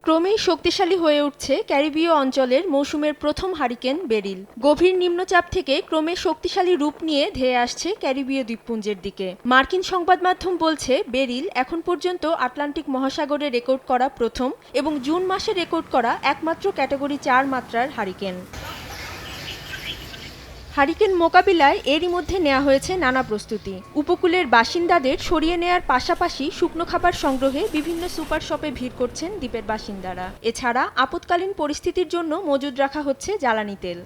ক্রমেই শক্তিশালী হয়ে উঠছে ক্যারিবীয় অঞ্চলের মৌসুমের প্রথম হারিকেন বেরিল। গভীর নিম্নচাপ থেকে ক্রমে শক্তিশালী রূপ নিয়ে ধেয়ে আসছে ক্যারিবীয় দ্বীপপুঞ্জের দিকে। মার্কিন সংবাদ মাধ্যম বলছে, বেরিল এখন পর্যন্ত আটলান্টিক মহাসাগরে রেকর্ড করা প্রথম এবং জুন মাসে রেকর্ড করা একমাত্র ক্যাটাগরি 4 মাত্রার হারিকেন। হারিকেন মোকাবিলায় এরই মধ্যে নেওয়া হয়েছে নানা প্রস্তুতি। উপকূলের বাসিন্দাদের সরিয়ে নেয়ার পাশাপাশি শুকনো খাবার সংগ্রহে বিভিন্ন সুপার শপে ভিড় করছেন দ্বীপের বাসিন্দারা। এছাড়া আপৎকালীন পরিস্থিতির জন্য মজুদ রাখা হচ্ছে জ্বালানি তেল।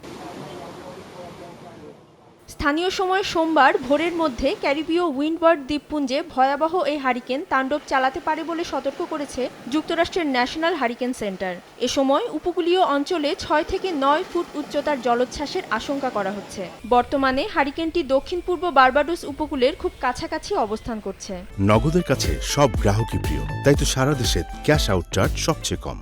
স্থানীয় সময় সোমবার ভোরের মধ্যে ক্যারিবীয় উইন্ডওয়ার্ড দ্বীপপুঞ্জে ভয়াবহ এই হারিকেন তাণ্ডব চালাতে পারে বলে সতর্ক করেছে যুক্তরাষ্ট্রের ন্যাশনাল হারিকেন সেন্টার। এ সময় উপকূলীয় অঞ্চলে 6 থেকে 9 ফুট উচ্চতার জলোচ্ছ্বাসের আশঙ্কা করা হচ্ছে। বর্তমানে হারিকেনটি দক্ষিণ পূর্ব বার্বাডোস উপকূলের খুব কাছাকাছি অবস্থান করছে। নগদের কাছে সব গ্রাহকই প্রিয়, তাই তো সারা দেশে ক্যাশ আউট চার্জ সবচেয়ে কম।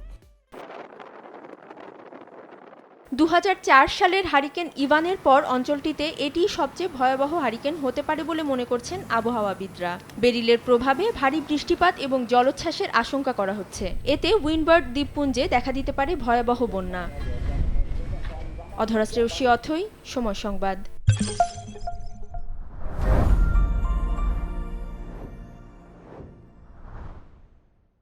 2004 সালের হারিকেন ইভানের পর অঞ্চলটিতে এটি সবচেয়ে ভয়াবহ হারিকেন হতে পারে বলে মনে করছেন আবহাওয়াবিদরা। বেরিলের প্রভাবে ভারী বৃষ্টিপাত এবং জলোচ্ছ্বাসের আশঙ্কা করা হচ্ছে। এতে উইন্ডওয়ার্ড দ্বীপপুঞ্জে দেখা দিতে পারে ভয়াবহ বন্যা। অধরা শ্রেয়সী অথই, সময় সংবাদ।